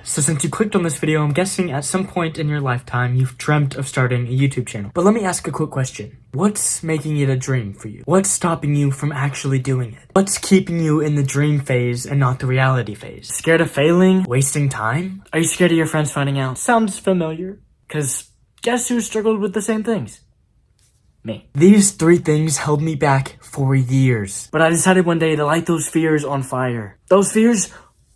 So since you clicked on this video, I'm guessing at some point in your lifetime, you've dreamt of starting a YouTube channel. But let me ask a quick question. What's making it a dream for you? What's stopping you from actually doing it? What's keeping you in the dream phase and not the reality phase? Scared of failing? Wasting time? Are you scared of your friends finding out? Sounds familiar. Cause guess who struggled with the same things? Me. These 3 things held me back for years. But I decided one day to light those fears on fire. Those fears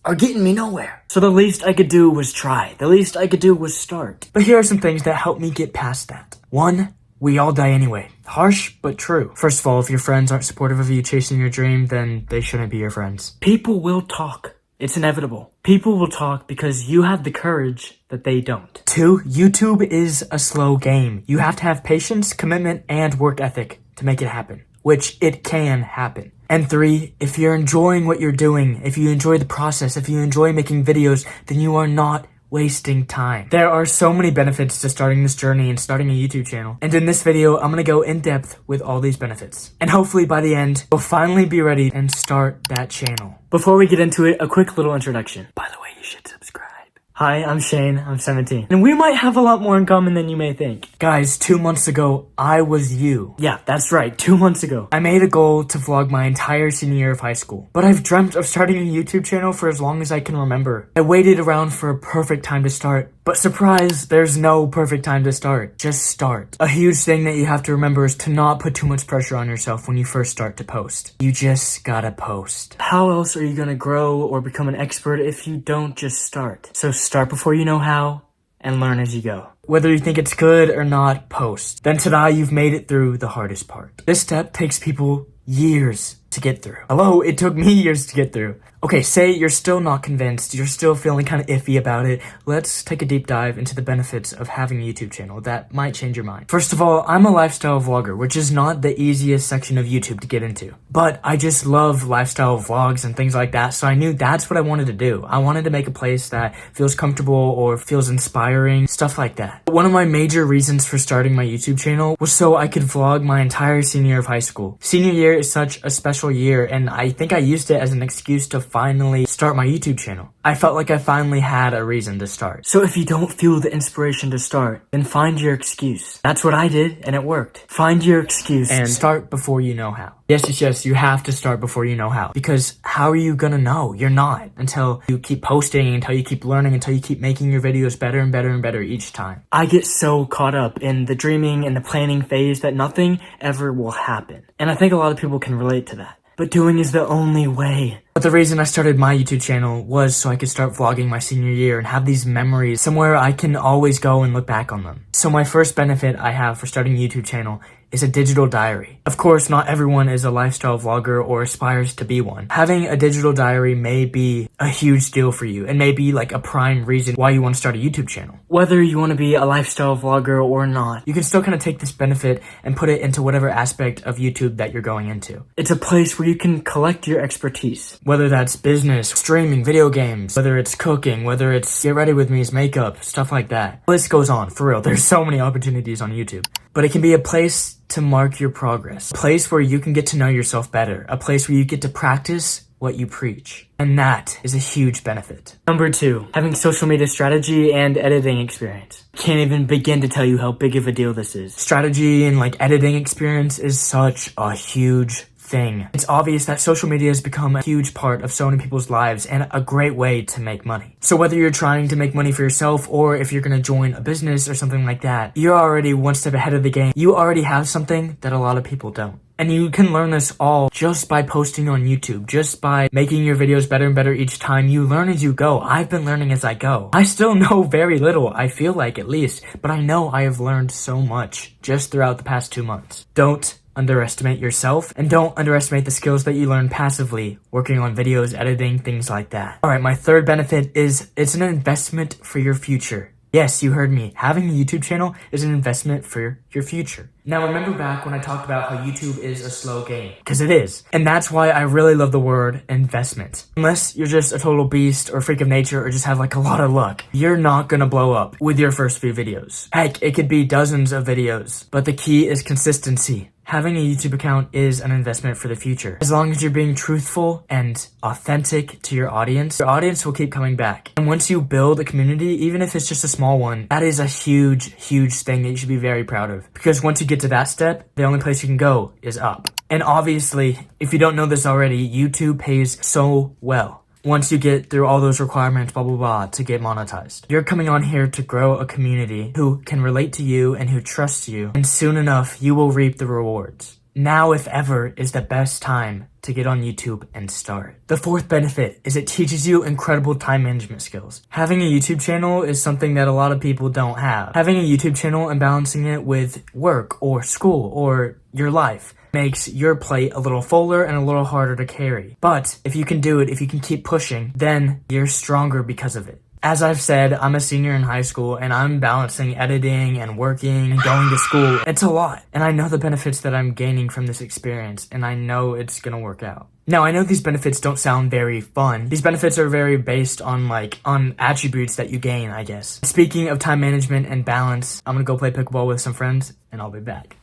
are getting me nowhere. So the least I could do was try. The least I could do was start. But here are some things that helped me get past that. 1, we all die anyway. Harsh, but true. First of all, if your friends aren't supportive of you chasing your dream, then they shouldn't be your friends. People will talk. It's inevitable. People will talk because you have the courage that they don't. 2, YouTube is a slow game. You have to have patience, commitment, and work ethic to make it happen, which it can happen. And 3, if you're enjoying what you're doing, if you enjoy the process, if you enjoy making videos, then you are not wasting time. There are so many benefits to starting this journey and starting a YouTube channel. And in this video, I'm gonna go in depth with all these benefits. And hopefully by the end, you'll finally be ready and start that channel. Before we get into it, a quick little introduction. By the way, you should subscribe. Hi, I'm Shane, I'm 17. And we might have a lot more in common than you may think. Guys, 2 months ago, I was you. Yeah, that's right, 2 months ago. I made a goal to vlog my entire senior year of high school. But I've dreamt of starting a YouTube channel for as long as I can remember. I waited around for a perfect time to start. But surprise, there's no perfect time to start. Just start. A huge thing that you have to remember is to not put too much pressure on yourself when you first start to post. You just gotta post. How else are you gonna grow or become an expert if you don't just start? So start before you know how, and learn as you go. Whether you think it's good or not, post. Then ta-da, you've made it through the hardest part. This step takes people years to get through. Hello, it took me years to get through. Okay, say you're still not convinced, you're still feeling kind of iffy about it. Let's take a deep dive into the benefits of having a YouTube channel that might change your mind. First of all, I'm a lifestyle vlogger, which is not the easiest section of YouTube to get into. But I just love lifestyle vlogs and things like that, so I knew that's what I wanted to do. I wanted to make a place that feels comfortable or feels inspiring, stuff like that. But one of my major reasons for starting my YouTube channel was so I could vlog my entire senior year of high school. Senior year is such a special year, and I think I used it as an excuse to finally start my YouTube channel. I felt like I finally had a reason to start. So if you don't feel the inspiration to start, then find your excuse. That's what I did, and it worked. Find your excuse and start before you know how. Yes, you have to start before you know how. Because how are you gonna know? You're not. Until you keep posting, until you keep learning, until you keep making your videos better and better and better each time. I get so caught up in the dreaming and the planning phase that nothing ever will happen. And I think a lot of people can relate to that. But doing is the only way. But the reason I started my YouTube channel was so I could start vlogging my senior year and have these memories somewhere I can always go and look back on them. So my first benefit I have for starting a YouTube channel is a digital diary. Of course, not everyone is a lifestyle vlogger or aspires to be one. Having a digital diary may be a huge deal for you and may be like a prime reason why you want to start a YouTube channel. Whether you want to be a lifestyle vlogger or not, you can still kind of take this benefit and put it into whatever aspect of YouTube that you're going into. It's a place where you can collect your expertise, whether that's business, streaming, video games, whether it's cooking, whether it's get ready with me's makeup, stuff like that. The list goes on, for real. There's so many opportunities on YouTube. But it can be a place to mark your progress, a place where you can get to know yourself better, a place where you get to practice what you preach. And that is a huge benefit. Number 2, having social media strategy and editing experience. Can't even begin to tell you how big of a deal this is. Strategy and editing experience is such a huge thing. It's obvious that social media has become a huge part of so many people's lives and a great way to make money. So whether you're trying to make money for yourself or if you're going to join a business or something like that, you're already one step ahead of the game. You already have something that a lot of people don't. And you can learn this all just by posting on YouTube, just by making your videos better and better each time. You learn as you go. I've been learning as I go. I still know very little, I feel like at least, but I know I have learned so much just throughout the past 2 months. Don't underestimate yourself, and don't underestimate the skills that you learn passively, working on videos, editing, things like that. Alright, my third benefit is it's an investment for your future. Yes, you heard me. Having a YouTube channel is an investment for your future. Now remember back when I talked about how YouTube is a slow game, because it is. And that's why I really love the word investment. Unless you're just a total beast or freak of nature or just have like a lot of luck, you're not gonna blow up with your first few videos. Heck, it could be dozens of videos, but the key is consistency. Having a YouTube account is an investment for the future. As long as you're being truthful and authentic to your audience will keep coming back. And once you build a community, even if it's just a small one, that is a huge, huge thing that you should be very proud of. Because once you get to that step, the only place you can go is up. And obviously, if you don't know this already, YouTube pays so well. Once you get through all those requirements, blah, blah, blah, to get monetized. You're coming on here to grow a community who can relate to you and who trusts you. And soon enough, you will reap the rewards. Now, if ever, is the best time to get on YouTube and start. The fourth benefit is it teaches you incredible time management skills. Having a YouTube channel is something that a lot of people don't have. Having a YouTube channel and balancing it with work or school or your life makes your plate a little fuller and a little harder to carry. But if you can do it, if you can keep pushing, then you're stronger because of it. As I've said, I'm a senior in high school and I'm balancing editing and working and going to school. It's a lot. And I know the benefits that I'm gaining from this experience and I know it's gonna work out. Now, I know these benefits don't sound very fun. These benefits are very based on attributes that you gain, I guess. Speaking of time management and balance, I'm gonna go play pickleball with some friends and I'll be back.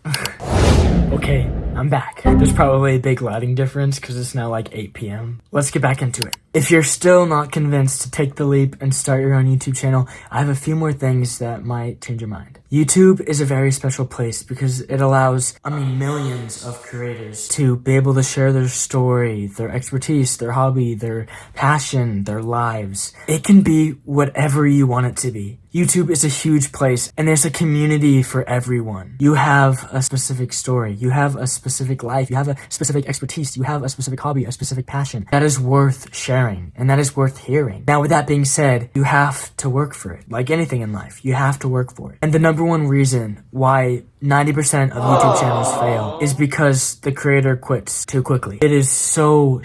Okay, I'm back. There's probably a big lighting difference because it's now like 8 p.m. Let's get back into it. If you're still not convinced to take the leap and start your own YouTube channel, I have a few more things that might change your mind. YouTube is a very special place because it allows, millions of creators to be able to share their story, their expertise, their hobby, their passion, their lives. It can be whatever you want it to be. YouTube is a huge place and there's a community for everyone. You have a specific story, you have a specific life, you have a specific expertise, you have a specific hobby, a specific passion. That is worth sharing and that is worth hearing. Now with that being said, you have to work for it. Like anything in life, you have to work for it. And the number one reason why 90% of YouTube channels fail is because the creator quits too quickly. It is so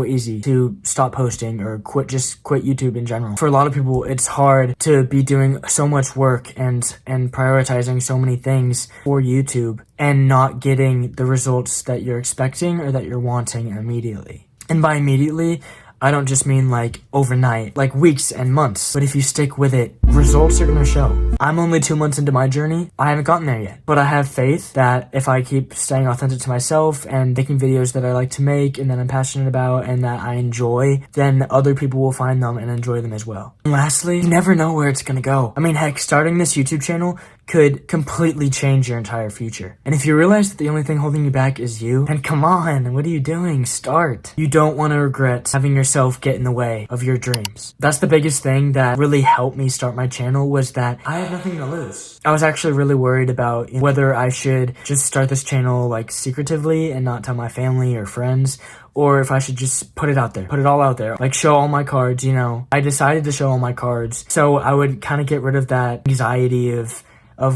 easy to stop posting or quit YouTube in general. For a lot of people, it's hard to be doing so much work and prioritizing so many things for YouTube and not getting the results that you're expecting or that you're wanting immediately. And by immediately, I don't just mean like overnight, like weeks and months. But if you stick with it, results are gonna show. I'm only 2 months into my journey. I haven't gotten there yet. But I have faith that if I keep staying authentic to myself and making videos that I like to make and that I'm passionate about and that I enjoy, then other people will find them and enjoy them as well. And lastly, you never know where it's gonna go. Heck, starting this YouTube channel could completely change your entire future. And if you realize that the only thing holding you back is you, then come on, what are you doing? Start. You don't want to regret having yourself get in the way of your dreams. That's the biggest thing that really helped me start my channel was that I had nothing to lose. I was actually really worried about whether I should just start this channel like secretively and not tell my family or friends, or if I should just put it out there, put it all out there, like show all my cards, I decided to show all my cards. So I would kind of get rid of that anxiety of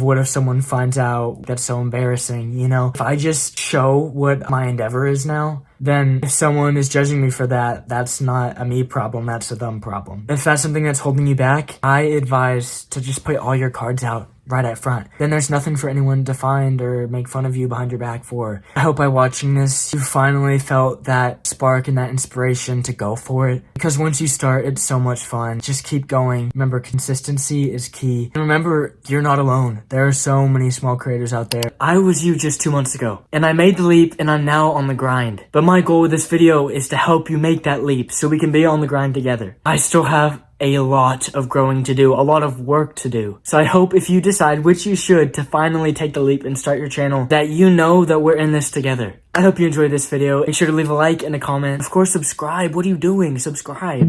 what if someone finds out. That's so embarrassing, If I just show what my endeavor is now, then if someone is judging me for that, that's not a me problem, that's a them problem. If that's something that's holding you back, I advise to just put all your cards out right up front. Then there's nothing for anyone to find or make fun of you behind your back for. I hope by watching this, you finally felt that spark and that inspiration to go for it. Because once you start, it's so much fun. Just keep going. Remember, consistency is key. And remember, you're not alone. There are so many small creators out there. I was you just 2 months ago, and I made the leap, and I'm now on the grind. But my goal with this video is to help you make that leap so we can be on the grind together. I still have a lot of growing to do, a lot of work to do. So I hope if you decide, which you should, to finally take the leap and start your channel, that you know that we're in this together. I hope you enjoyed this video. Make sure to leave a like and a comment. Of course, subscribe. What are you doing? Subscribe.